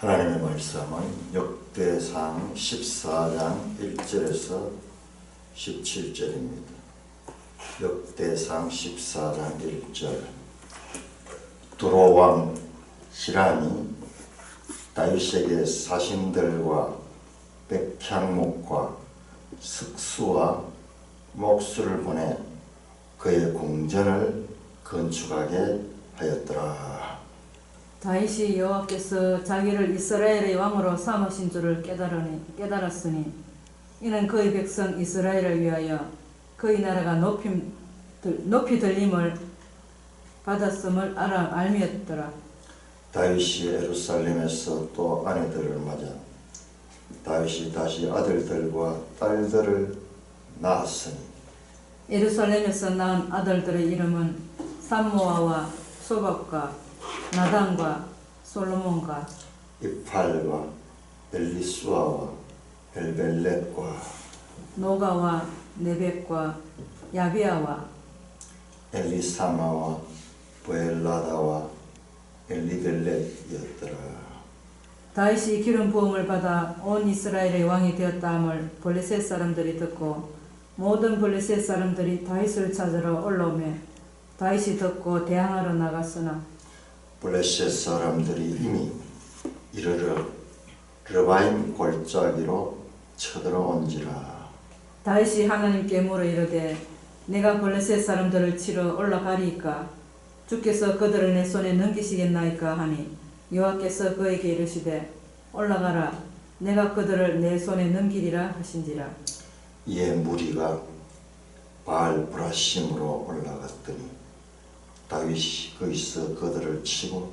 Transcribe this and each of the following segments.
하나님의 말씀은 역대상 14장 1절에서 17절입니다. 역대상 14장 1절. 두로왕 히람이 다윗에게 사신들과 백향목과 석수와 목수를 보내 그의 공전을 건축하게 하였더라. 다윗이 여호와께서 자기를 이스라엘의 왕으로 삼으신 줄을 깨달았으니 이는 그의 백성 이스라엘을 위하여 그의 나라가 높이 들림을 받았음을 알미었더라. 다윗이 예루살렘에서 또 아내들을 맞아 다윗이 다시 아들들과 딸들을 낳았으니 예루살렘에서 낳은 아들들의 이름은 삼모아와 소박과 나단과 솔로몬과 이팔과 엘리수아와 엘벨렛과 노가와 네벡과 야비아와 엘리사마와 부엘라다와 엘리벨렛이었더라. 다윗이 기름 부음을 받아 온 이스라엘의 왕이 되었다함을 블레셋 사람들이 듣고 모든 블레셋 사람들이 다윗을 찾으러 올라오매 다윗이 듣고 대항하러 나갔으나 블레셋 사람들이 이미 이르러 르바임 골짜기로 쳐들어온지라. 다윗이 하나님께 물어 이르되 내가 블레셋 사람들을 치러 올라가리이까 주께서 그들을 내 손에 넘기시겠나이까 하니 여호와께서 그에게 이르시되 올라가라 내가 그들을 내 손에 넘기리라 하신지라. 이에 무리가 바알 브라심으로 올라갔더니 다윗이 거기서 그들을 치고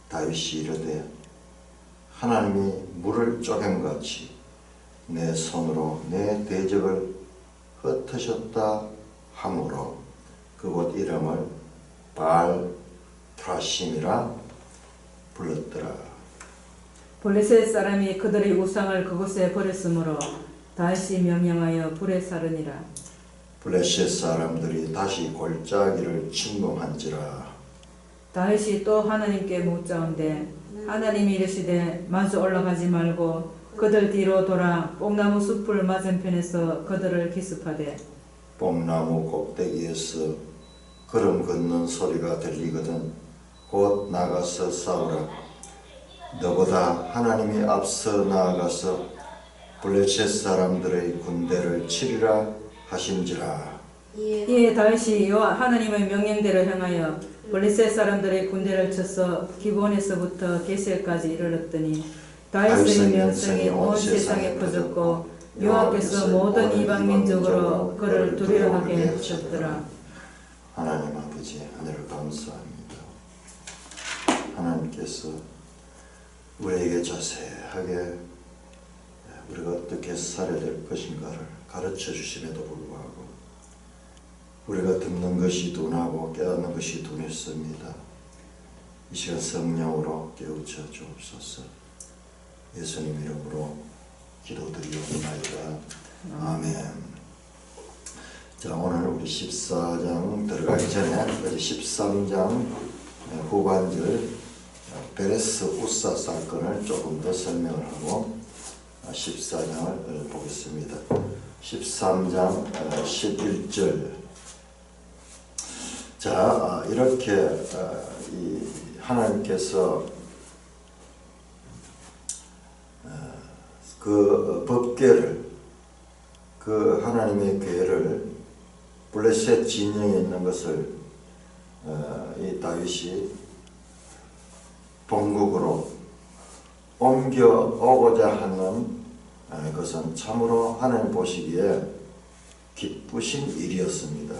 다윗이 이르되 하나님이 물을 쪼갠같이 내 손으로 내 대적을 흩으셨다 하므로 그곳 이름을 바알 브라심이라 불렀더라. 블레셋 사람이 그들의 우상을 그곳에 버렸으므로 다윗이 명령하여 불에 사르니라. 블레셋 사람들이 다시 골짜기를 침공한지라. 다윗이 또 하나님께 묻자온데 하나님이 이르시되 마주 올라가지 말고 그들 뒤로 돌아 뽕나무 숲을 맞은편에서 그들을 기습하되 뽕나무 꼭대기에서 걸음 걷는 소리가 들리거든 곧 나가서 싸우라. 너보다 하나님이 앞서 나아가서 블레셋 사람들의 군대를 치리라 하신지라. 이에 다윗이 여호와 하나님의 명령대로 행하여 블레셋 사람들의 군대를 쳐서 기브온에서부터 게셀까지 이르렀더니 다윗의 명성이 온 세상에 퍼졌고 여호와께서 모든 이방 민족으로 그를 두려워하게 하셨더라. 하나님 아버지 하늘을 감사합니다. 하나님께서 우리에게 자세하게 우리가 어떻게 살아야 될 것인가를 가르쳐 주심에도 불구하고 우리가 듣는 것이 둔하고 깨닫는 것이 둔했습니다. 이 시간 성령으로 깨우쳐 주옵소서. 예수님 이름으로 기도드리옵나이다. 아멘. 자, 오늘 우리 14장 들어가기 전에 어제 13장 후반절 베레스 우사 사건을 조금 더 설명을 하고 14장을 보겠습니다. 13장 11절. 자, 이렇게 이 하나님께서 그 법궤를, 그 하나님의 궤를 블레셋 진영에 있는 것을 이 다윗이 본국으로 옮겨오고자 하는 것은 참으로 하나님 보시기에 기쁘신 일이었습니다.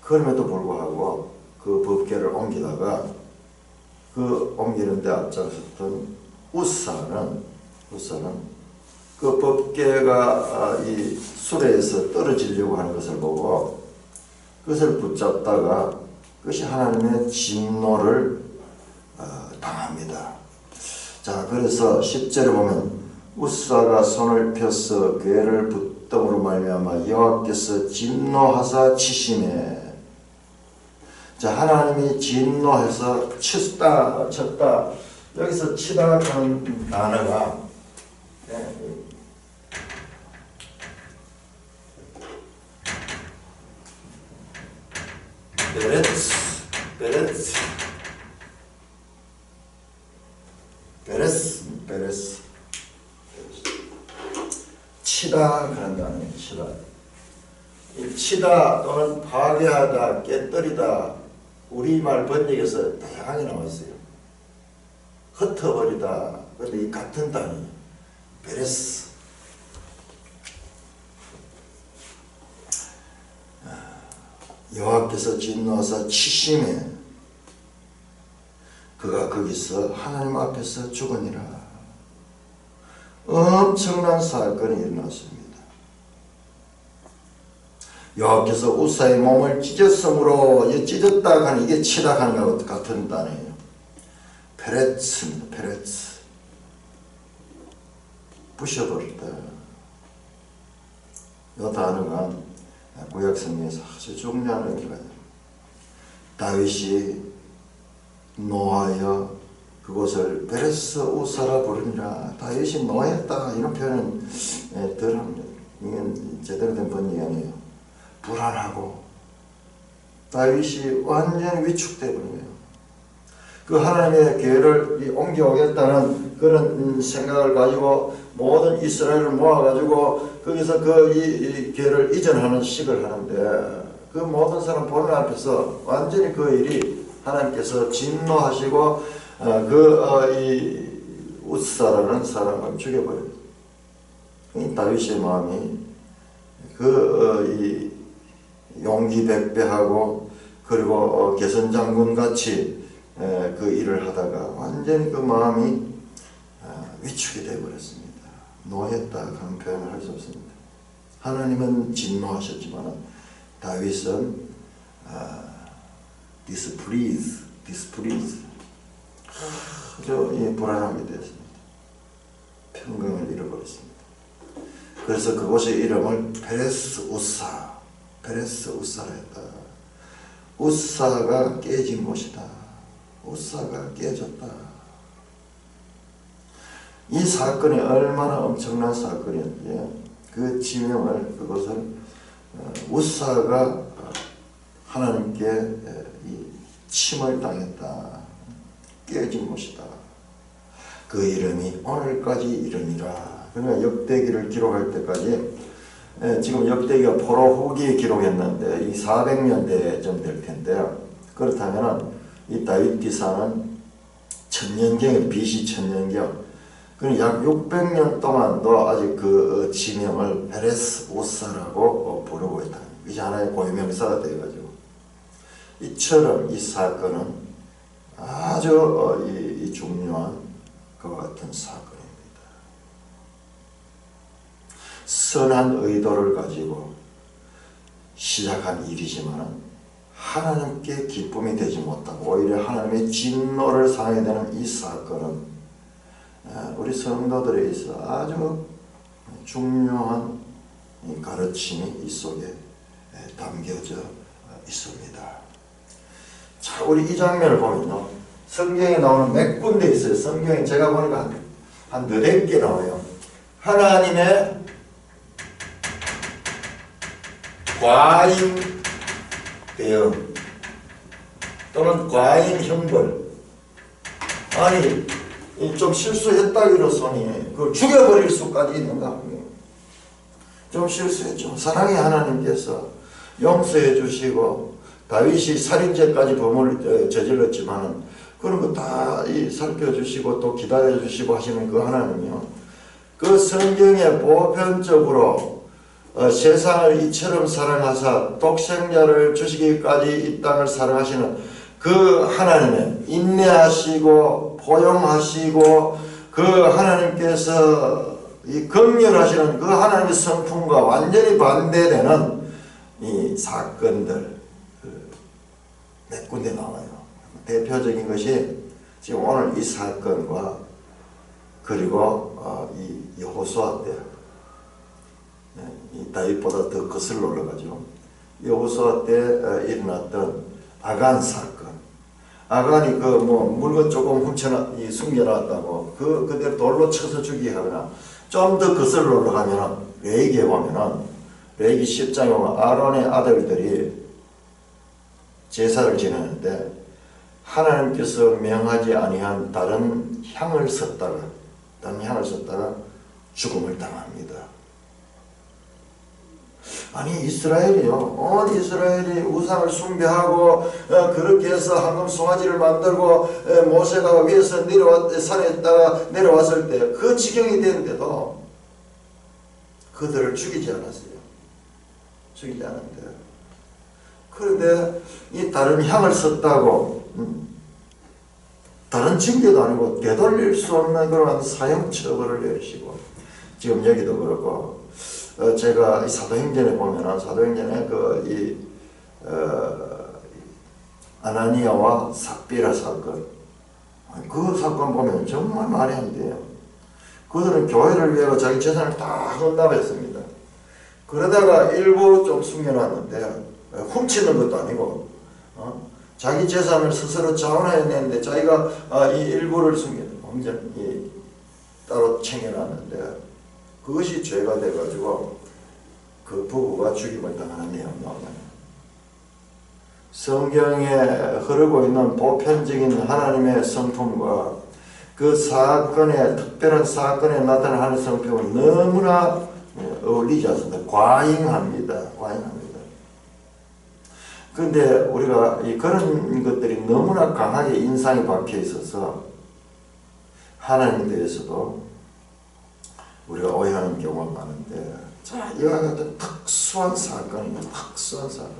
그럼에도 불구하고 그 법궤를 옮기다가 그 옮기는데 앞장섰던 우사는 그 법궤가 이 수레에서 떨어지려고 하는 것을 보고 그것을 붙잡다가 그것이 하나님의 진노를 당합니다. 자, 그래서 10절에 보면 우사가 손을 펴서 궤를 붙듦으로 말미암아 여호와께서 진노하사 치시매. 자, 하나님이 진노해서 쳤다 여기서 치다라는 단어가 베레스 치다 그런 단어예요. 치다. 이 치다 또는 파괴하다, 깨뜨리다, 우리말 번역에서 다양하게 나와 있어요. 흩어버리다. 근데 이 같은 단어예요. 베레스. 여호와께서 진노하사 치심에 그가 거기서 하나님 앞에서 죽으니라. 엄청난 사건이 일어났습니다. 여호와께서 우사의 몸을 찢었으므로 찢었다 하는 이게 치다 하는 것과 같은 단어예요. 페레츠입니다. 페레츠. 부셔버렸다. 이 단어가 구약 성경에서 아주 중요한 의미가 있습니다. 다윗이 노하여 그곳을 베레스 우사라 부르니라. 다윗이 노했다 이런 표현은 덜합니다. 이건 제대로 된 번역이 아니에요. 불안하고 다윗이 완전히 위축되어 버린 거예요. 그 하나님의 계를 옮겨오겠다는 그런 생각을 가지고 모든 이스라엘을 모아가지고 거기서 이 계를 이전하는 식을 하는데 그 모든 사람 보는 앞에서 완전히 그 일이 하나님께서 진노하시고 이 우사라는 사람을 죽여버려요. 이 다윗의 마음이 이 용기백배하고 그리고 개선장군 같이 그 일을 하다가 완전히 그 마음이 위축이 되어버렸습니다. 노했다 하는 표현을 할 수 없습니다. 하나님은 진노하셨지만 다윗은 displeased 아주 불안하게 되었습니다. 평강을 잃어버렸습니다. 그래서 그곳의 이름을 베레스 우사라 했다. 우사가 깨진 곳이다. 우사가 깨졌다. 이 사건이 얼마나 엄청난 사건이었는지 그 지명을 그것을 우사가 하나님께 이 침을 당했다. 깨진 곳이다. 그 이름이 오늘까지 이름이라. 그러니까 역대기를 기록할 때까지 지금 역대기가 포로 후기에 기록했는데 이 400년대쯤 될 텐데요. 그렇다면 이 다윗 기사는 천년경에 BC 천년경 약 600년 동안도 아직 그 지명을 베레스 우사라고 부르고 있다. 이제 하나의 고유명사가 되어가지고 이처럼 이 사건은 아주 이 중요한 그와 같은 사건입니다. 선한 의도를 가지고 시작한 일이지만 하나님께 기쁨이 되지 못하고 오히려 하나님의 진노를 상하게 되는 이 사건은 우리 성도들에 있어 아주 중요한 가르침이 이 속에 담겨져 있습니다. 자, 우리 이 장면을 보면요. 성경에 나오는 몇 군데 있어요. 성경에 제가 보니까 한 4개 나와요. 하나님의 과잉 대응 또는 과잉 형벌. 아니 좀 실수했다기로서니 그걸 죽여버릴 수까지 있는가? 좀 실수했죠. 사랑의 하나님께서 용서해 주시고 다윗이 살인죄까지 범을 저질렀지만 그런 거 다 살펴주시고 또 기다려 주시고 하시는 그 하나님이요. 그 성경에 보편적으로 세상을 이처럼 사랑하사 독생자를 주시기까지 이 땅을 사랑하시는 그 하나님의 인내하시고 포용하시고 그 하나님께서 이 긍휼하시는 그 하나님의 성품과 완전히 반대되는 이 사건들 몇 군데 나와요. 대표적인 것이 지금 오늘 이 사건과 그리고 이 여호수아 때 이 다윗보다 더 거슬러 올라가죠. 여호수아 때 일어났던 아간 사건. 아간이 그 뭐 물건 조금 숨겨놨다고 그대로 돌로 쳐서 죽이게 하거나 좀 더 거슬러 올라가면은 레위기에 보면은 레위기 10장에 보면 아론의 아들들이 제사를 지내는데 하나님께서 명하지 아니한 다른 향을 썼다가 죽음을 당합니다. 아니 이스라엘이요, 온 이스라엘이 우상을 숭배하고 그렇게 해서 황금 송아지를 만들고 모세가 위에서 산에 있다가 내려왔을 때 그 지경이 되는데도 그들을 죽이지 않았어요. 죽이지 않았는데, 그런데 이 다른 향을 썼다고 다른 징계도 아니고 되돌릴 수 없는 그런 사형 처벌을 내리시고, 지금 여기도 그렇고 제가 이 사도행전에 보면은 사도행전에 아나니아와 삽비라 사건, 그 사건 보면 정말 말이 안 돼요. 그들은 교회를 위해서 자기 재산을 다 헌납했습니다. 그러다가 일부 좀 숨겨놨는데, 훔치는 것도 아니고 자기 재산을 스스로 자원해냈는데 자기가 이 일부를 완전히 따로 챙겨놨는데 그것이 죄가 돼가지고 그 부부가 죽임을 당하는 내용이 나옵니다. 성경에 흐르고 있는 보편적인 하나님의 성품과 그 사건의 특별한 사건에 나타나는 성품은 너무나 어울리지 않습니다. 과잉합니다. 그런데 우리가 그런 것들이 너무나 강하게 인상이 박혀 있어서 하나님에 대해서도 우리가 오해하는 경우가 많은데, 자, 이와 같은 특수한 사건이에요. 특수한 사건.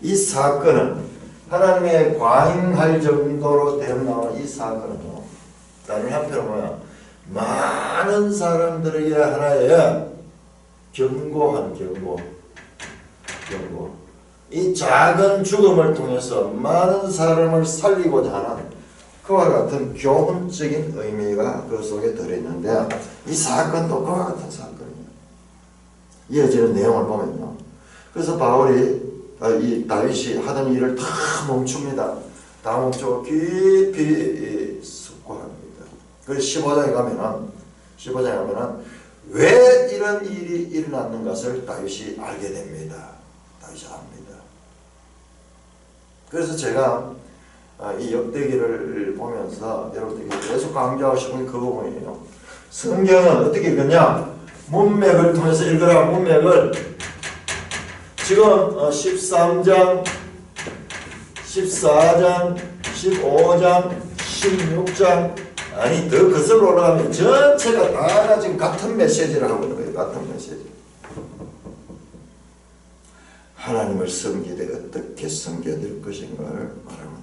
이 사건은 하나님의 과잉할 정도로 대응하는 이 사건은요, 다른 한편으로 보면 많은 사람들에게 하나의 경고. 이 작은 죽음을 통해서 많은 사람을 살리고자 하는 그와 같은 교훈적인 의미가 그 속에 들어있는데, 이 사건도 그와 같은 사건이에요. 이어지는 내용을 보면요, 그래서 바울이 이 다윗이 하던 일을 다 멈춥니다. 다 멈추고 깊이 숙고합니다. 그래서 15장에 가면은 왜 이런 일이 일어났는 것을 다윗이 알게 됩니다. 다윗이 압니다. 그래서 제가 이 역대기를 보면서 여러분들에게 계속 강조하고 싶은 그 부분이에요. 성경은 어떻게 읽느냐? 문맥을 통해서 읽으라. 문맥을 지금 13장, 14장, 15장, 16장, 아니 더 거슬러 올라가면 전체가 다 지금 같은 메시지를 하고 있는 거예요. 같은 메시지. 하나님을 섬기되 어떻게 섬겨야 될 것인가를 말하고 있는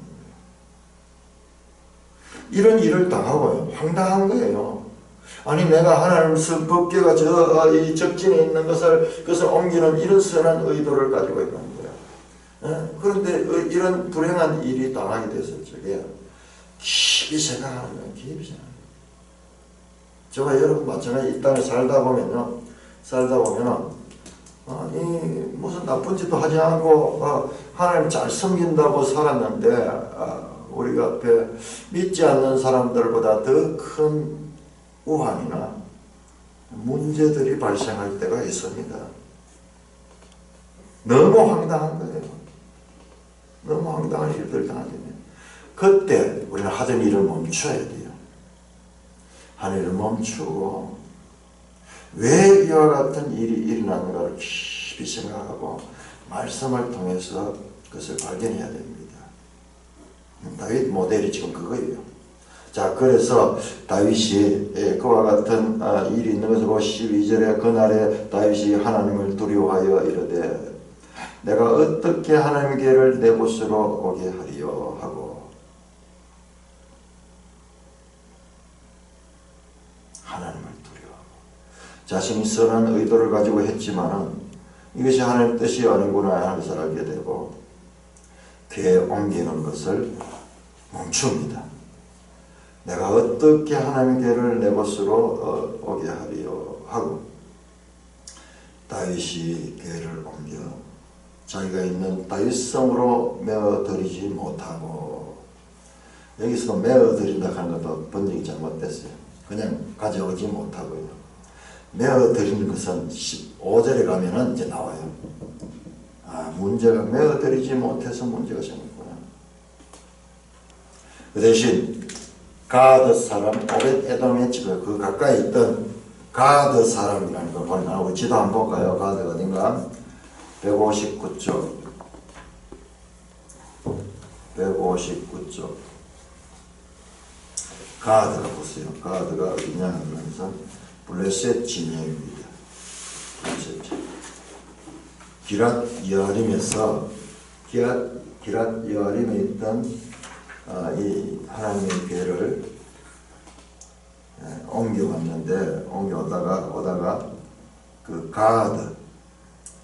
거예요. 이런 일을 당하고요, 황당한 거예요. 아니 내가 하나님을 법궤가 이 적진에 있는 그것을 옮기는 이런 선한 의도를 가지고 있는 거예요. 그런데 이런 불행한 일이 당하게 됐을 적에 깊이 생각하는 거예요. 깊이 생각하는 거예요. 저와 여러분 마찬가지 이 땅에 살다 보면은 무슨 나쁜 짓도 하지 않고 하나님 잘 섬긴다고 살았는데 우리가 앞에 믿지 않는 사람들보다 더 큰 우환이나 문제들이 발생할 때가 있습니다. 너무 황당한 거예요. 너무 황당한 일들 당하면 그때 우리는 하던 일을 멈춰야 돼요. 하는 일을 멈추고 왜 이와 같은 일이 일어나는가를 깊이 생각하고 말씀을 통해서 그것을 발견해야 됩니다. 다윗 모델이 지금 그거예요. 자, 그래서 다윗이 그와 같은 일이 있는 것을 보고 12절에 그날에 다윗이 하나님을 두려워하여 이르되 내가 어떻게 하나님께를 내 곳으로 오게 하리요 하고 하나님을 두려워하고 자신이 선한 의도를 가지고 했지만은 이것이 하나님의 뜻이 아니구나 하는 것을 알게 되고 그에 옮기는 것을 멈춥니다. 내가 어떻게 하나님께를 내 곳으로 오게 하리요 하고 다윗이 궤를 옮겨 자기가 있는 다윗성으로 메어들이지 못하고 여기서도 메어 드린다 하는 것도 번역이 잘못됐어요. 그냥 가져오지 못하고요. 메어 드리는 것은 15절에 가면은 이제 나와요. 아, 문제가 메어 드리지 못해서 문제가 생겼구나. 그 대신 가드 사람 오벳 에돔의 집에 그 가까이 있던 가드 사람이라는 걸 보니까 우리 지도 한번 볼까요? 가드가 어딘가? 159쪽 159쪽 가드가 보세요. 가드가 어디냐 하면서 블레셋 진영입니다. 기랏 여아림에서 기랏 여아림에 있던 이 하나님의 교회를 옮겨왔는데 오다가 그 가드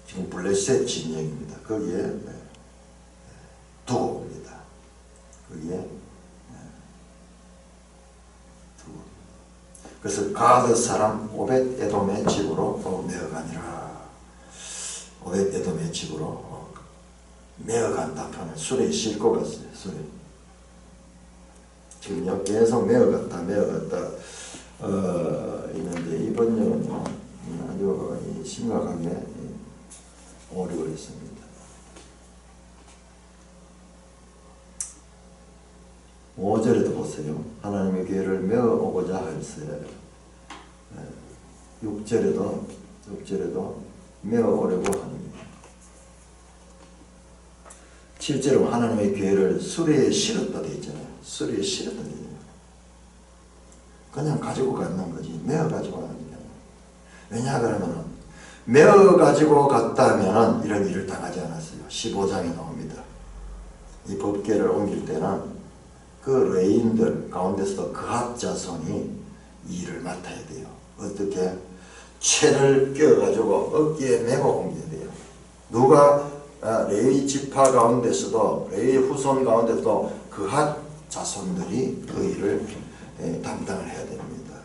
지금 블레셋 진영입니다. 거기에 두고 옵니다. 거기에 두고. 그래서 가드 사람 오벳 에돔의 집으로 메어가니라. 오벳 에돔의 집으로 메어간다 편을 술에 싣고 갔어요. 술에. 지금요 계속 메어갔다 있는데 이번 년은요 아주 심각하게 오류를 했습니다. 오절에도 보세요. 하나님의 교회를 메어오고자 할세. 6절에도 메어오려고 합니다. 7절은 하나님의 교회를 수레에 실었다 되어 있잖아요. 수레에 실었다 되어 있잖아요. 그냥 가지고 갔는 거지 메어 가지고 가는 게 아니에요. 왜냐 그러면은 메어 가지고 갔다면 이런 일을 당하지 않았어요. 15장에 나옵니다. 이 법궤를 옮길 때는 그 레인들 가운데서도 그핫 자손이 이 일을 맡아야 돼요. 어떻게? 채를 껴가지고 어깨에 메고 옮겨야 돼요. 누가 레위 지파 가운데서도 레위 후손 가운데서도 그핫 자손들이 그 일을 담당을 해야 됩니다.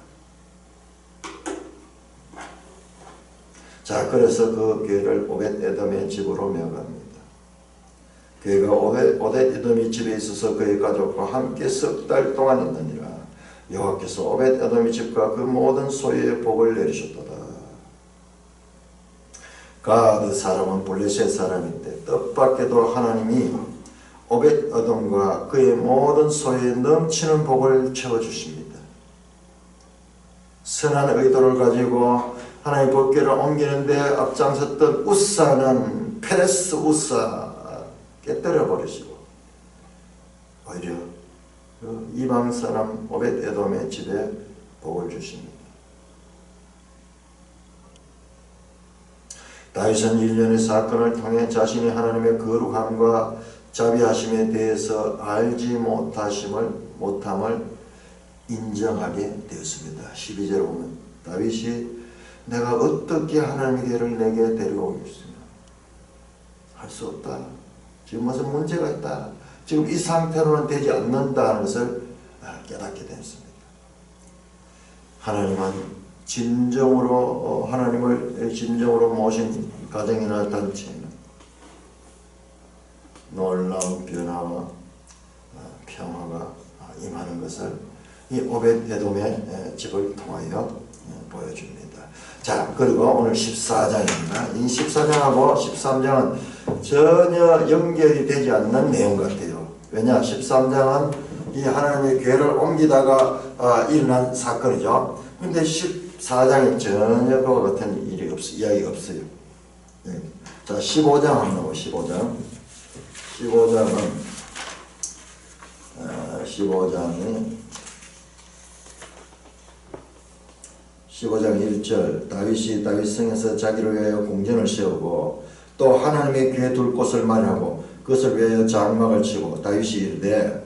자, 그래서 그 교회를 오벳 에돔의 집으로 메어갑니다. 교회가 오벳 에돔의 집에 있어서 그의 가족과 함께 석 달 동안 있느니라. 여호와께서 오벳 에돔의 집과 그 모든 소유의 복을 내리셨도다. 가드 사람은 블레셋 사람인데 뜻밖에도 하나님이 오벳 에돔과 그의 모든 소유에 넘치는 복을 채워주십니다. 선한 의도를 가지고 하나님의 법궤를 옮기는데 앞장섰던 우사는 페레스 우사 깨뜨려 버리시고 오히려 그 이방 사람 오벳 에돔의 집에 복을 주십니다. 다윗은 일련의 사건을 통해 자신이 하나님의 거룩함과 자비하심에 대해서 알지 못함을 인정하게 되었습니다. 12절에 보면 다윗이 내가 어떻게 하나님의 교회를 내게 데려오겠으며 할 수 없다. 지금 무슨 문제가 있다. 지금 이 상태로는 되지 않는다는 것을 깨닫게 됐습니다. 하나님은 진정으로 하나님을 진정으로 모신 가정이나 단체는 놀라운 변화와 평화가 임하는 것을 이 오벳 에돔의 집을 통하여 보여줍니다. 자, 그리고 오늘 14장입니다. 이 14장하고 13장은 전혀 연결이 되지 않는 내용 같아요. 왜냐? 13장은 이 하나님의 교회를 옮기다가 일어난 사건이죠. 근데 14장에 전혀 그와 같은 이야기가 없어요. 자, 15장 한번 보고 15장은 15장 1절 다윗이 다윗성에서 자기를 위하여 궁전을 세우고 또 하나님의 교회 둘 곳을 마련하고 그것을 위하여 장막을 치고 다윗이 이르되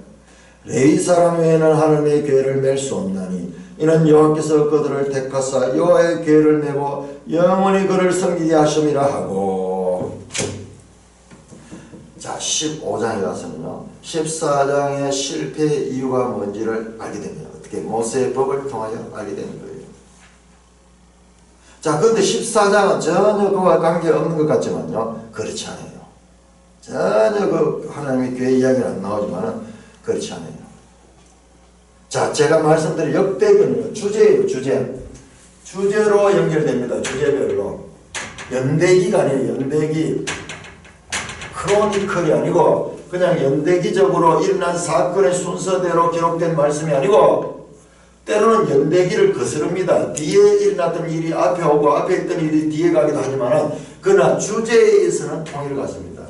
레위 사람 외에는 하나님의 교회를 맬 수 없나니 이는 여호와께서 그들을 택하사 여호와의 교회를 메고 영원히 그를 섬기게 하심이라 하고. 자, 15장에 가서는요 14장의 실패의 이유가 뭔지를 알게 됩니다. 어떻게? 모세의 법을 통하여 알게 되는 거예요. 자, 그런데 14장은 전혀 그와 관계없는 것 같지만요 그렇지 않아요. 전혀 그 하나님의 교회 이야기는 안 나오지만은 그렇지 않아요. 자, 제가 말씀드린 역대기는 주제예요, 주제. 주제로 연결됩니다, 주제별로. 연대기가 아니에요, 연대기. 크로니컬이 아니고 그냥 연대기적으로 일어난 사건의 순서대로 기록된 말씀이 아니고 때로는 연대기를 거스릅니다. 뒤에 일어났던 일이 앞에 오고 앞에 있던 일이 뒤에 가기도 하지만 그러나 주제에서는 통일을 갖습니다.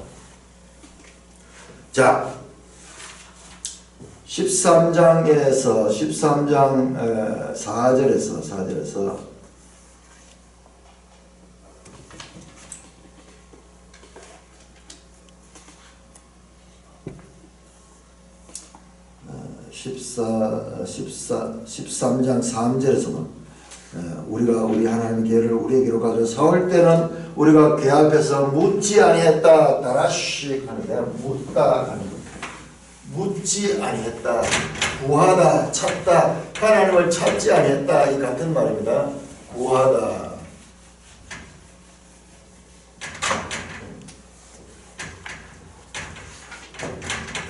자, 13장에서 13장 4절에서 13장 3절에서는 우리가 우리 하나님의 계를 우리에게로 가져 서올 때는 우리가 그 앞에서 묻지 아니했다. 다라시 하는데 묻다 하는 것. 묻지 아니했다. 구하다, 찾다. 하나님을 찾지 아니했다. 이 같은 말입니다. 구하다.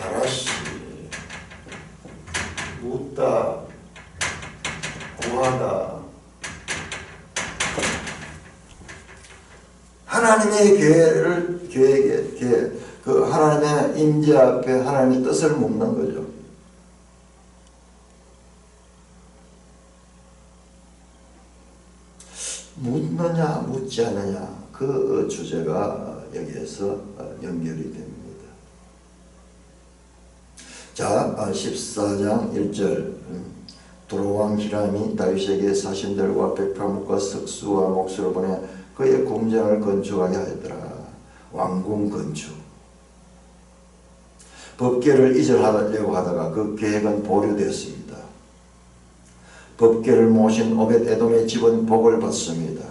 다라시 묻다, 구하다. 하나님의 계획에 그 하나님의 임재 앞에 하나님의 뜻을 묻는 거죠. 묻느냐 묻지 않느냐 그 주제가 여기에서 연결이 됩니다. 자, 14장 1절 도로왕 히람이 다윗에게 사신들과 백파목과 석수와 목수를 보내 그의 궁전을 건축하게 하였더라. 왕궁 건축. 법궤를 이전하려고 하다가 그 계획은 보류되었습니다. 법궤를 모신 오벳 에돔의 집은 복을 받습니다.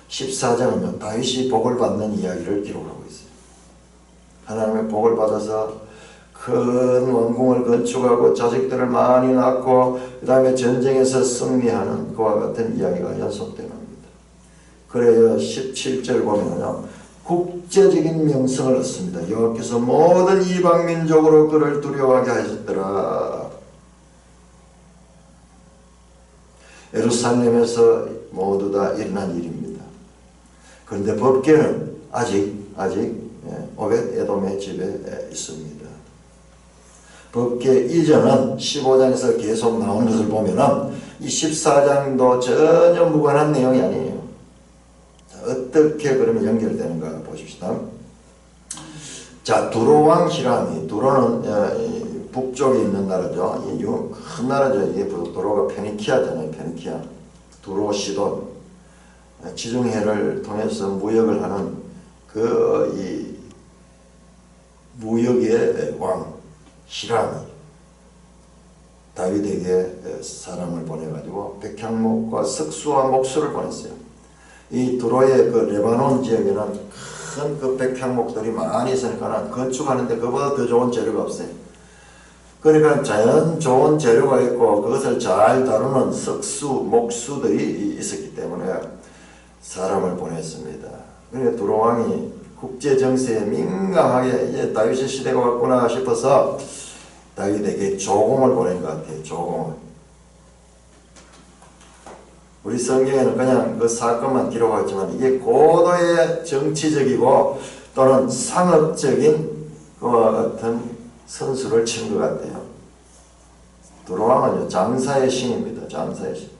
14장은 다윗이 복을 받는 이야기를 기록하고 있어요. 하나님의 복을 받아서 큰 왕궁을 건축하고 자식들을 많이 낳고 그 다음에 전쟁에서 승리하는 그와 같은 이야기가 연속되는 겁니다. 그래야 17절 보면요, 국제적인 명성을 얻습니다. 여호와께서 모든 이방 민족으로 그를 두려워하게 하셨더라. 예루살렘에서 모두 다 일어난 일입니다. 그런데 법궤는 아직 오벳 에돔의 집에 있습니다. 법궤 이전은 15장에서 계속 나오는 것을 보면은 이 14장도 전혀 무관한 내용이 아니에요. 자, 어떻게 그러면 연결되는가 보십시다. 자, 두로왕 히람이, 두로는 북쪽에 있는 나라죠. 큰 나라죠. 이게 두로가 페니키아잖아요. 페니키아. 두로 시돈. 지중해를 통해서 무역을 하는 이 무역의 왕 히람이 다윗에게 사람을 보내가지고 백향목과 석수와 목수를 보냈어요. 이 두로의 그 레바논 지역에는 큰 그 백향목들이 많이 있으니까 건축하는데 그보다 더 좋은 재료가 없어요. 그러니까 자연 좋은 재료가 있고 그것을 잘 다루는 석수, 목수들이 있었기 때문에 사람을 보냈습니다. 그러니까 두로 왕이 국제 정세에 민감하게 이제 다윗의 시대가 왔구나 싶어서 다윗에게 조공을 보낸 것 같아요. 조공을. 우리 성경에는 그냥 그 사건만 기록하지만 이게 고도의 정치적이고 또는 상업적인 그와 같은 선수를 친 것 같아요. 두로 왕은 장사의 신입니다. 장사의 신.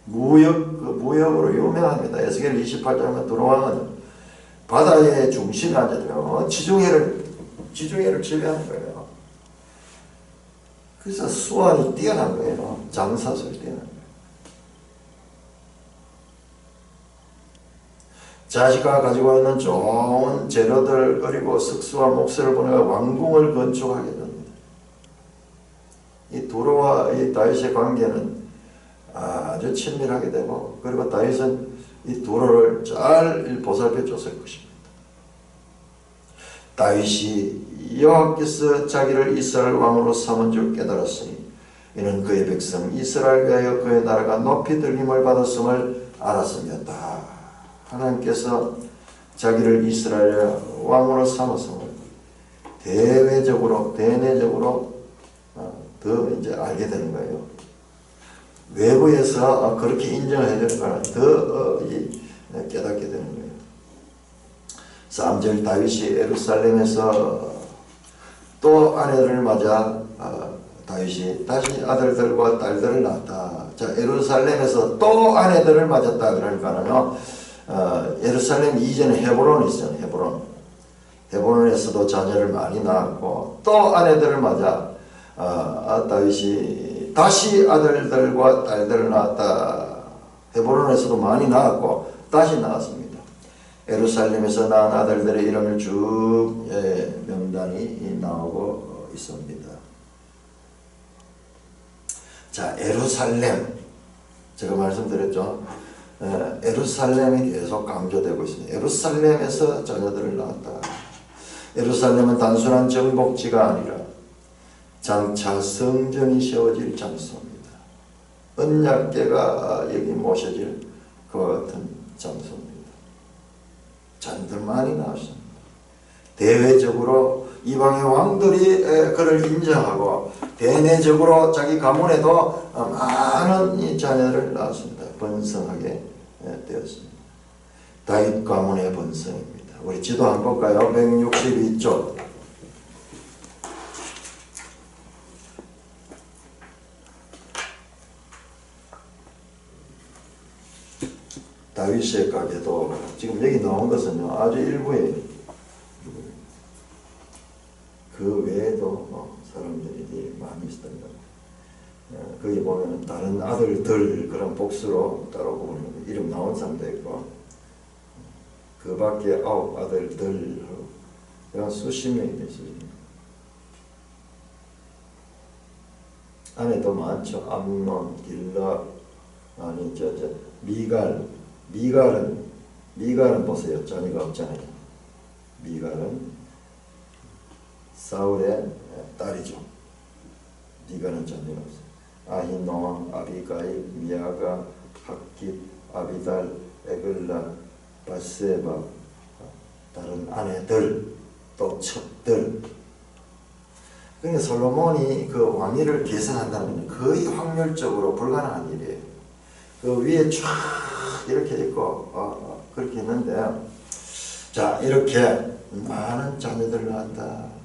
무역으로 유명합니다. 에스겔 28장에 두로 왕은 바다의 중심에 앉아들어 지중해를 지배하는 거예요. 그래서 수완이 뛰어난 거예요. 장사술이 뛰어난 거예요. 자식과 가지고 있는 좋은 재료들 그리고 석수와 목수를 보내가 왕궁을 건축하게 됩니다. 이 두로와 이 다윗의 관계는 아주 친밀하게 되고 그리고 다윗은 이 두로를 잘 보살펴 줬을 것입니다. 다윗이 여호와께서 자기를 이스라엘 왕으로 삼은 줄 깨달았으니 이는 그의 백성 이스라엘 위하여 그의 나라가 높이 들림을 받았음을 알았음이었다. 하나님께서 자기를 이스라엘의 왕으로 삼았음을 대내적으로 더 이제 알게 되는 거예요. 외부에서 그렇게 인정해 주는 더 깨닫게 되는 거예요. 3절 다윗이 예루살렘에서 또 아내들을 맞아 다윗이 다시 아들들과 딸들을 낳았다. 자, 예루살렘에서 또 아내들을 맞았다. 그러니까는요, 예루살렘 이전에 헤브론이 있어요. 헤브론에서도 자녀를 많이 낳았고, 또 아내들을 맞아 다윗이 다시 아들들과 딸들을 낳았다. 헤브론에서도 많이 낳았고, 다시 낳았습니다. 예루살렘에서 낳은 아들들의 이름을 쭉 명단이 나오고 있습니다. 자, 예루살렘. 제가 말씀드렸죠. 예루살렘이 계속 강조되고 있습니다. 예루살렘에서 자녀들을 낳았다. 예루살렘은 단순한 정복지가 아니라 장차 성전이 세워질 장소입니다. 언약궤가 여기 모셔질 그 같은 장소입니다. 자녀들 많이 낳았습니다. 대외적으로 이방의 왕들이 그를 인정하고 대내적으로 자기 가문에도 많은 이 자녀를 낳았습니다. 번성하게 되었습니다. 다윗 가문의 번성입니다. 우리 지도 한번 볼까요? 162쪽. 다윗의 가게도 지금 여기 나온 것은요, 아주 일부예요. 그 외에도 사람들이 많이 있었던 겁니다. 거기 보면 다른 아들들 그런 복수로 따로 보면 이름 나온 사람도 있고, 그 밖에 9 아들들 그런 수십 명이 있습니다. 안에도 많죠. 암논, 길라, 아니 미갈은 보세요. 자녀가 없잖아요. 미갈은 사울의 딸이죠. 미갈은 자녀가 없어요. 아히노am, 아비가일, 미아가, 학깁, 아비달, 에글라, 바세바, 다른 아내들, 또 첩들. 그러니까 솔로몬이 그 왕위를 계승한다는 건 거의 확률적으로 불가능한 일이에요. 그 위에 쫙 이렇게 있고 그렇게 있는데, 자, 이렇게 많은 자녀들을 낳았다.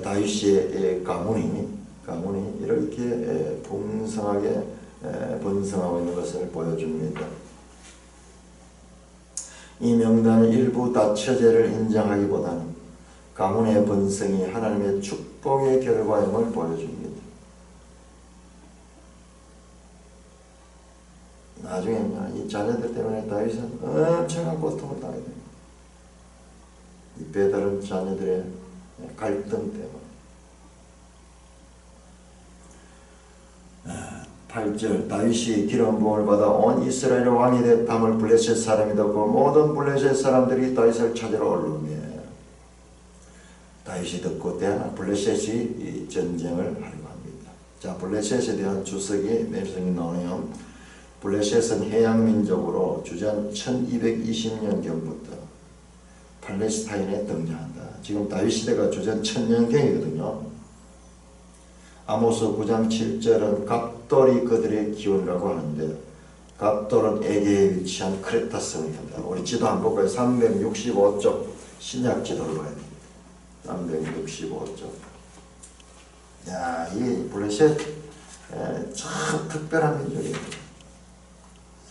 다윗의 가문이 이렇게 풍성하게 번성하고 있는 것을 보여줍니다. 이 명단은 일부 다처제를 인정하기보다는 가문의 번성이 하나님의 축복의 결과임을 보여줍니다. 나중에는 이 자녀들 때문에 다윗은 엄청난 고통을 당하게 됩니다. 이 배다른 자녀들의 갈등 때문에. 8절 다윗이 기름 부음을 받아 온 이스라엘 왕이 됐다함을 블레셋 사람이 듣고 모든 블레셋 사람들이 다윗을 찾으러 올르며, 다윗이 듣고 대한 블레셋이 이 전쟁을 하려고 합니다. 자, 블레셋에 대한 주석이 내용이 나오네요. 블레셋은 해양민족으로 주전 1220년경부터 팔레스타인에 등장한다. 지금 다윗 시대가 주전 1000년경이거든요. 아모스 9장 7절은 갑돌이 그들의 기원이라고 하는데, 갑돌은 에게에 위치한 크레타 성입니다. 우리 지도 한번 볼까요? 365쪽 신약 지도를 봐야 됩니다. 365쪽. 야, 이 블레셋 참 특별한 민족이에요.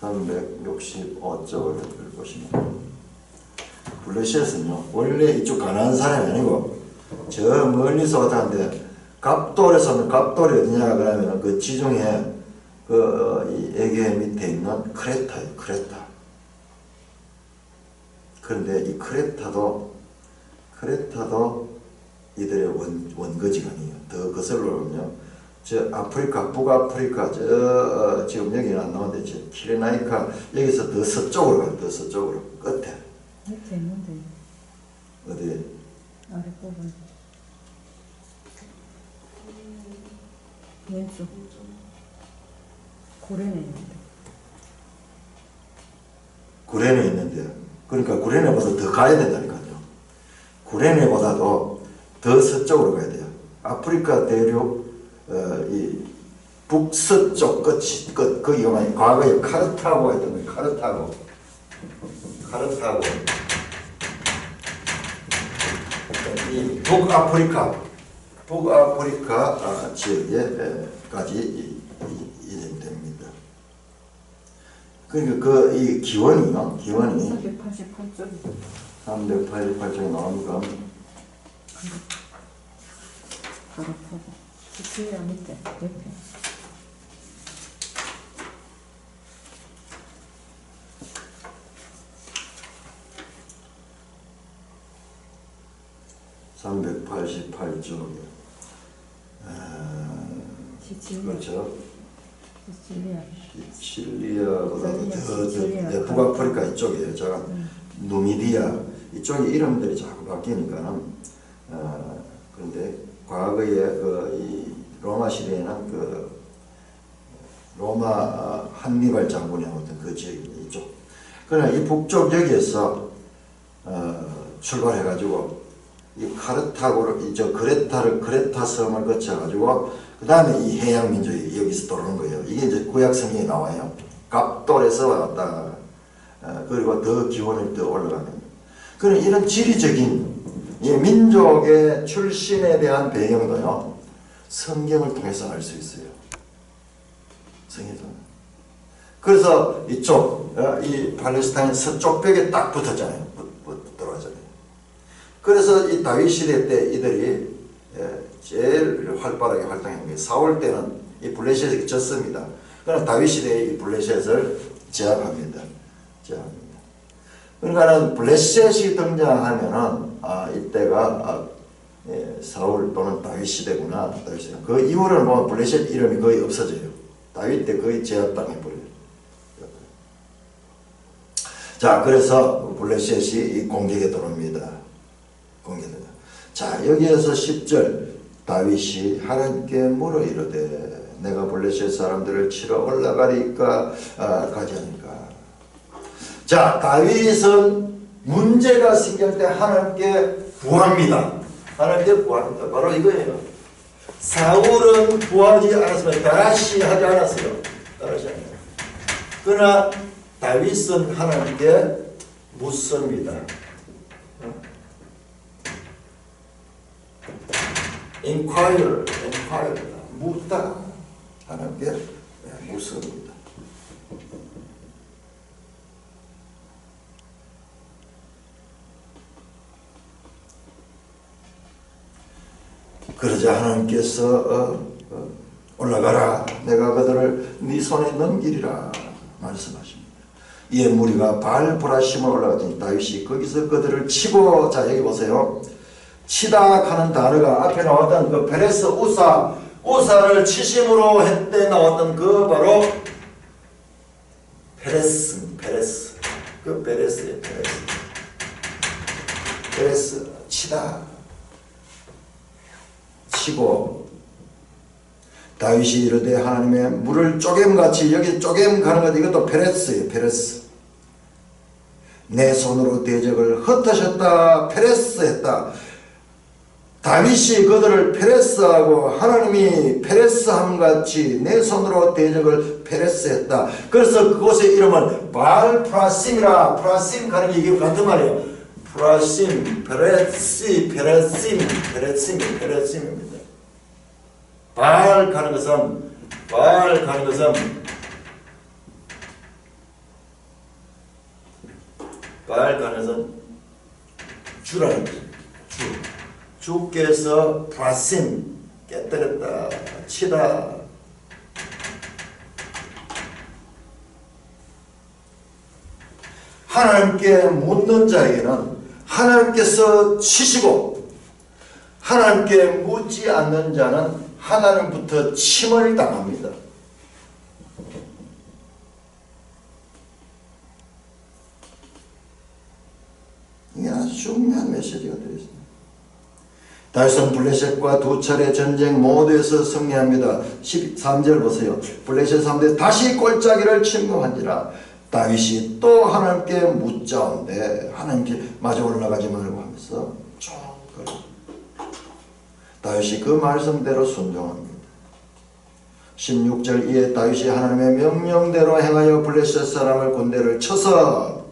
365쪽을 보시면, 블레셋은요 원래 이쪽 가난한 사람이 아니고 저 멀리서 왔다는데, 갑돌에서는 갑돌이 어디냐 그러면 그 지중해 이 에게 밑에 있는 크레타예요. 크레타. 그런데 이 크레타도 이들의 원거지가 아니에요. 더 거슬러 보면요, 저 아프리카, 북아프리카, 지금 여기는 안 나오는데 저 키레나이카, 여기서 더 서쪽으로 가요. 더 서쪽으로 끝에. 밑에 있는데. 어디? 아랫부분. 왼쪽. 구레네 있는데. 구레네 있는데, 그러니까 구레네보다 더 가야 된다니까요. 구레네보다도 더 서쪽으로 가야 돼요. 아프리카 대륙 이 북서쪽 거기가 많이 과거에 카르타고가 있던 거예요. 카르타고 이 북아프리카 지역에까지 이전됩니다. 그러니까 이 기원이요. 기원이 388쪽에 나온 건 뒤에 밑에 옆에. 그렇죠. 시칠리아. 시칠리아보다도 더 북아프리카 이쪽이에요. 제가 누미디아 이쪽의 이름들이 자꾸 바뀌니까는 그런데 과거에 이 로마 시대에는 로마 한니발 장군이 아무튼 그 지역 이쪽. 그러나 이 북쪽 여기에서 출발해가지고 이 카르타고를 그레타 섬을 거쳐가지고 그 다음에 이 해양 민족이 여기서 돌아오는 거예요. 이게 이제 구약 성경에 나와요. 갑돌에서 왔다. 그리고 더 기원을 더 올라가는. 그런 이런 지리적인 이 민족의 출신에 대한 배경도요. 성경을 통해서 알 수 있어요. 성경에서. 그래서 이쪽 이 팔레스타인 서쪽 벽에 딱 붙었잖아요. 들어가잖아요. 그래서 이 다윗 시대 때 이들이 제일 활발하게 활동한 게 사울 때는 이 블레셋이 졌습니다. 그러나 다윗 시대에 이 블레셋을 제압합니다. 그러니까는 블레셋이 등장하면은 이때가 사울 또는 다윗 시대구나. 그 이후로는 뭐 블레셋 이름이 거의 없어져요. 다윗 때 거의 제압당해 버려요. 자, 그래서 블레셋이 공격에 들어옵니다. 자, 여기에서 10절 다윗이 하나님께 물어 이르되 내가 블레셋 사람들을 치러 올라가리까 가지 않을까. 자, 다윗은 문제가 생길 때 하나님께 구합니다. 하나님께 구합니다. 바로 이거예요. 사울은 구하지 않았으면 다시 하지 않았어요. 그러나 다윗은 하나님께 묻습니다. inquire, 묻다. 하나님께 묻습니다. 그러자 하나님께서 올라가라. 내가 그들을 네 손에 넘기리라 말씀하십니다. 이에 무리가 바알브라심을 올라갔더니 다윗이 거기서 그들을 치고, 자 여기 보세요. 치다 하는 단어가 앞에 나왔던 그 베레스 우사를 치심으로 했때 나왔던 그 바로 베레스 그 베레스예요. 베레스 치다 치고 다윗이 이르되 하나님의 물을 쪼개같이 여기 쪼개 가는 것 이것도 페레스예요. 페레스 내 손으로 대적을 흩으셨다. 페레스했다. 다윗이 그들을 페레스하고 하나님이 페레스함같이 내 손으로 대적을 페레스했다. 그래서 그곳의 이름은 바알프라심이라. 프라심 가는 게 이게 같은 말이에요. 프라심, 페레심입니다. 바알 가는 것은 주라는 거죠. 주께서 프라심 깨뜨렸다, 치다. 하나님께 묻는 자에게는 하나님께서 치시고, 하나님께 묻지 않는 자는 하나님부터 침을 당합니다. 이게 아주 중요한 메시지가 되어있습니다. 다윗은 블레셋과 두 차례 전쟁 모두에서 승리합니다. 13절 보세요. 블레셋 사람들이 다시 골짜기를 침공한지라 다윗이 또 하나님께 묻자온데 하나님께 마저 올라가지 말고 하면서 쭉 다윗이 그 말씀대로 순종합니다. 16절 이에 다윗이 하나님의 명령대로 행하여 블레셋 사람을 군대를 쳐서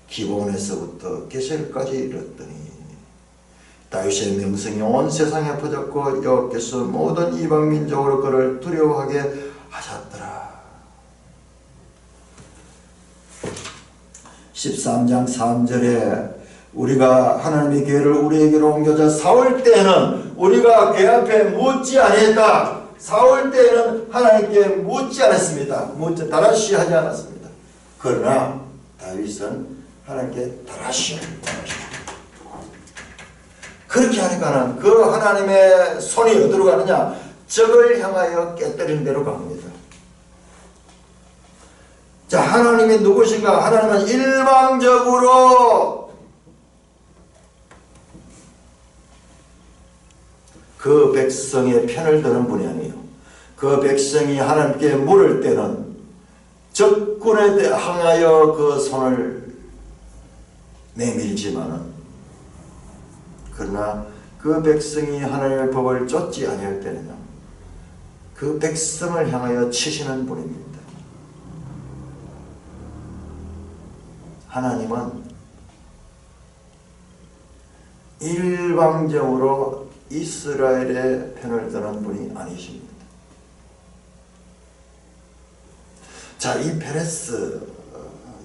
기브온에서부터 게셀까지 이르렀더니 다윗의 명성이 온 세상에 퍼졌고 여호와께서 모든 이방 민족으로 그를 두려워하게 하셨더라. 13장 3절에 우리가 하나님의 기회를 우리에게로 옮겨져 싸울 때에는 우리가 그 앞에 묻지 아니했다. 싸울 때에는 하나님께 묻지 않았습니다. 다라시 하지 않았습니다. 그러나 다윗은 하나님께 다라시 원하십니다. 그렇게 하니까는 그 하나님의 손이 어디로 가느냐? 적을 향하여 깨뜨리는 대로 갑니다. 자, 하나님이 누구신가? 하나님은 일방적으로 그 백성의 편을 드는 분이 아니에요. 그 백성이 하나님께 물을 때는 적군에 향하여 그 손을 내밀지만은 그러나 그 백성이 하나님의 법을 쫓지 아니할 때는요, 그 백성을 향하여 치시는 분입니다. 하나님은 일방적으로 이스라엘의 편을 드는 분이 아니십니다. 자, 이 페레스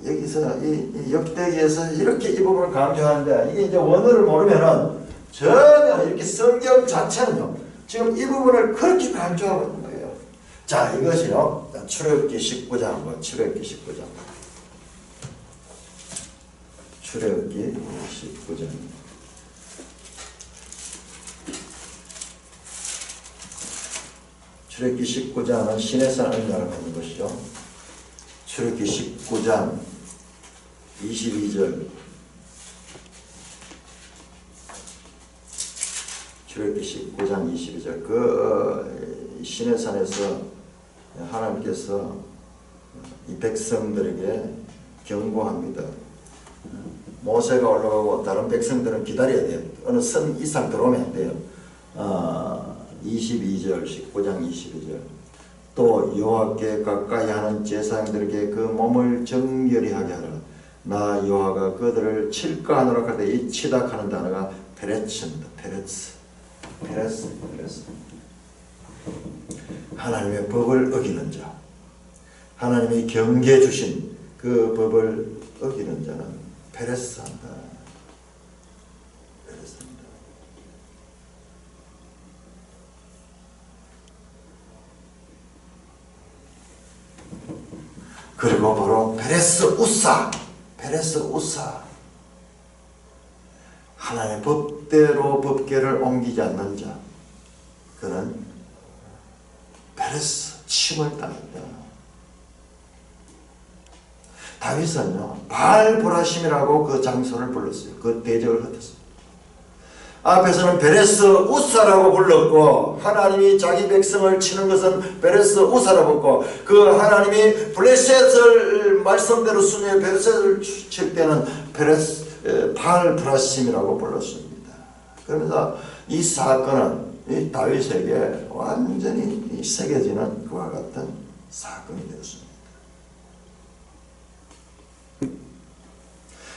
여기서 이 역대기에서 이렇게 이 부분을 강조하는데 이게 이제 원어를 모르면은 전혀 이렇게 성경 자체는요 지금 이 부분을 그렇게 강조하고 있는 거예요. 자, 이것이요 출애굽기 19장 출애굽기 19장 출애굽기 19장 출애굽기 19장은 신의 산을 말하는 것이죠. 출애굽기 19장 22절 출애굽기 19장 22절 그 신의 산에서 하나님께서 이 백성들에게 경고합니다. 모세가 올라가고 다른 백성들은 기다려야 돼요. 어느 선 이상 들어오면 안 돼요. 22절 19장 22절 또 여호와께 가까이 하는 제사장들에게 그 몸을 정결히 하게 하라. 나 여호와가 그들을 칠까 하노라 하되 이 치다 하는 단어가 페레츠입니다. 페레스 하나님의 법을 어기는 자, 하나님이 경계해 주신 그 법을 어기는 자는 페레스한다. 페레스입니다. 그리고 바로 페레스 우사 하나님의 법대로 법궤를 옮기지 않는 자 그는 페레스 침을 당했다. 다윗은요 바알보라심이라고 그 장소를 불렀어요. 그 대적을 흩었어요. 앞에서는 베레스 우사라고 불렀고 하나님이 자기 백성을 치는 것은 베레스 우사라고 불렀고 그 하나님이 블레셋을 말씀대로 순위에 베레셋을 칠 때는 바알브라심이라고 불렀습니다. 그러면서 이 사건은 이 다윗에게 완전히 새겨지는 그와 같은 사건이 되었습니다.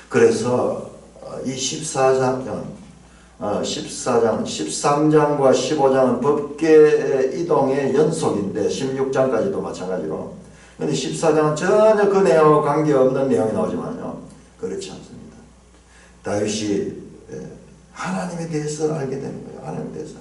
그래서 이 13장과 15장은 법궤의 이동의 연속인데 16장까지도 마찬가지로. 그런데 14장은 전혀 그 내용과 관계없는 내용이 나오지만요. 그렇지 않습니다. 다윗이 하나님에 대해서 알게 되는 거예요. 하나님에 대해서.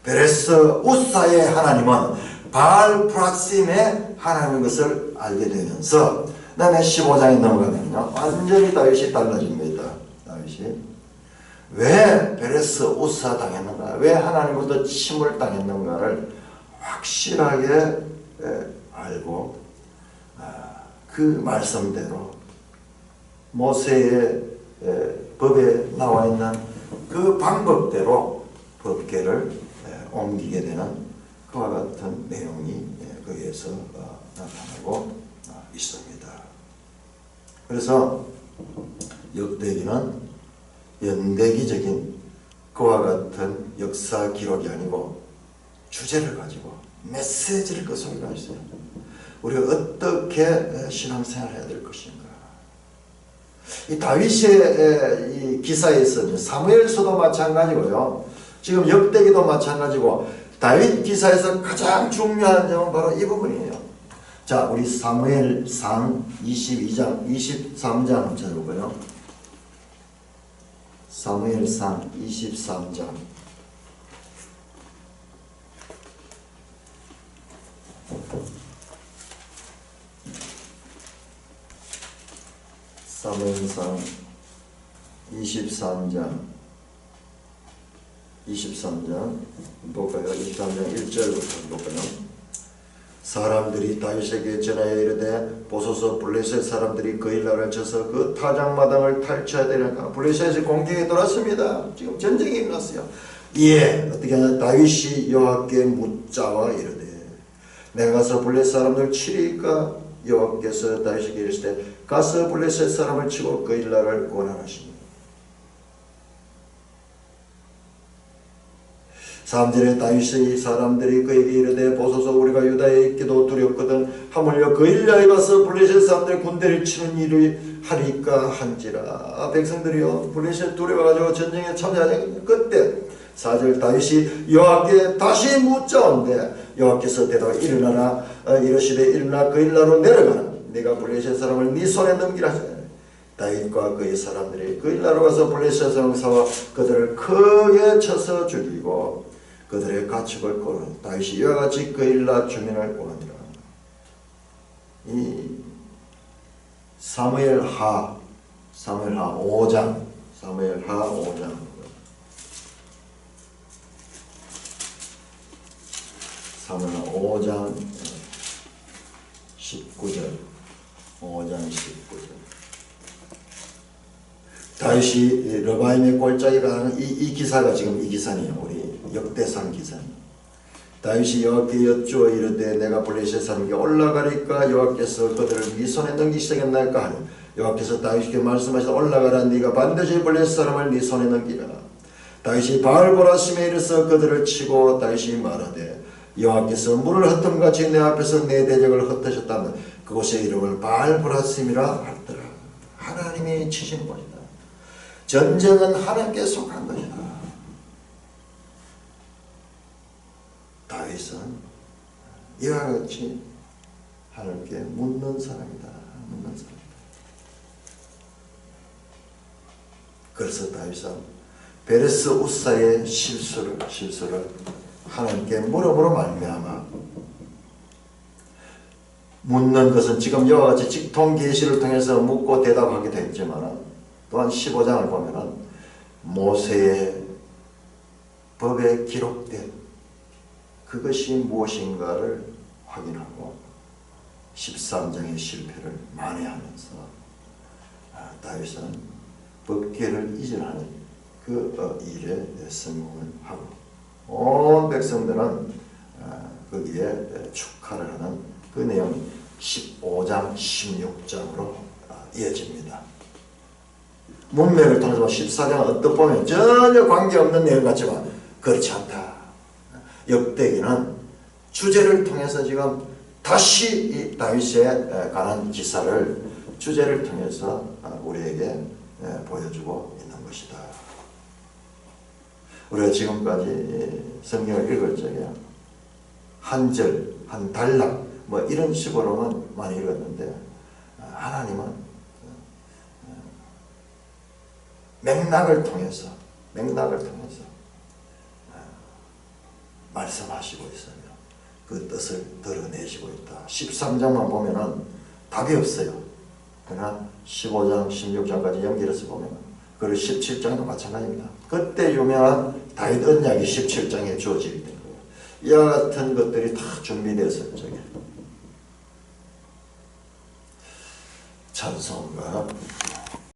베레스 우사의 하나님은 바알브라심의 하나님인 것을 알게 되면서 그 다음에 15장에 넘어가면요. 완전히 다윗이 달라집니다. 다윗이. 왜 베레스 우사 당했는가? 왜 하나님부터 침을 당했는가를 확실하게 알고 그 말씀대로 모세의 법에 나와 있는 그 방법대로 법궤를 옮기게 되는 그와 같은 내용이 거기에서 나타나고 있습니다. 그래서 역대기는 연대기적인 그와 같은 역사 기록이 아니고 주제를 가지고 메시지를 그 속에 있어요. 우리가 어떻게 신앙생활을 해야 될 것인가. 이 다윗의 이 기사에서 사무엘서도 마찬가지고요. 지금 역대기도 마찬가지고 다윗 기사에서 가장 중요한 점은 바로 이 부분이에요. 자, 우리 사무엘상 22장, 23장 한번 찾아볼까요? 사무엘상 23장. 사무엘상 23장 볼까요? 23장 1절부터 볼까요? 사람들이 다윗에게 전하여 이르되 보소서 블레셋 사람들이 그일라를 쳐서 그 타작마당을 탈취해야 되니까 블레셋이 공격에 돌았습니다. 지금 전쟁이 일어났어요. 이에 어떻게 하냐 다윗이 여호와께 묻자와 이르되 내가 가서 블레셋 사람들 치리까 여호와께서 다윗에게 이르시되 가서 블레셋 사람을 치고 그일라를 권하시니 3절에 다윗의 사람들이 그에게 이르되 보소서 우리가 유다에 있기도 두렵거든 하물며 그일라에 가서 블레셋 사람들의 군대를 치는 일을 하리까 한지라. 백성들이요 블레셋 두려워가지고 전쟁에 참여하자. 그때 4절 다윗이 여호와께 다시 묻자온데 여호와께서 대답하여 일어나라 이르시되 일어나 그일라로 내려가라. 네가 블레셋 사람을 네 손에 넘기라 하시니 다윗과 그의 사람들이 그일라로 가서 블레셋 사람을 사와 그들을 크게 쳐서 죽이고 그들의 가축을 꼬르니 다윗이 이와 같이 그일라 주민을 꼬르니라. 이 사무엘하 5장 사무엘하 5장 19절 5장 19절 다윗이 르바임의 골짜기에 가는 이 기사가 지금 이 기사네요. 우리 역대상 기사입니다. 다윗이 여호와께 여쭈어 이르되 내가 블레셋 사람에게 올라가리까 여호와께서 그들을 네 손에 넘기시겠나이까 하니 여호와께서 다윗에게 말씀하시되 올라가라 네가 반드시 블레셋 사람을 네 손에 넘기라. 다윗이 바알보라심에 이르러 그들을 치고 다윗이 말하되 여호와께서 물을 흩음같이 내 앞에서 내 대적을 흩으셨다면 그곳의 이름을 바알보라심이라 하더라. 하나님이 치시는 것이다. 전쟁은 하나님께 속한 것이다. 다윗은 이와 같이 하나님께 묻는 사람이다. 그래서 다윗은 베레스 우사의 실수를 하나님께 물음으로 말미암아 묻는 것은 지금 이와 같이 직통 계시를 통해서 묻고 대답하기도 했지만 또한 15장을 보면은 모세의 법에 기록된 그것이 무엇인가를 확인하고 13장의 실패를 만회하면서 다윗은 법궤를 이전하는 그 일에 성공을 하고 온 백성들은 거기에 축하를 하는 그 내용이 15장 16장으로 이어집니다. 문맥을 통해서 14장은 어떻게 보면 전혀 관계없는 내용 같지만 그렇지 않다. 역대기는 주제를 통해서 지금 다시 이 다윗에 관한 기사를 주제를 통해서 우리에게 보여주고 있는 것이다. 우리가 지금까지 성경을 읽을 적에 한 절, 한 단락 뭐 이런 식으로만 많이 읽었는데 하나님은 맥락을 통해서 말씀하시고 있으며 그 뜻을 드러내시고 있다. 13장만 보면은 답이 없어요. 그러나 15장, 16장까지 연결해서 보면 그리고 17장도 마찬가지입니다. 그때 유명한 다윗 언약이 17장에 주어지게 된 거예요. 이와 같은 것들이 다 준비되었을 적에 찬송가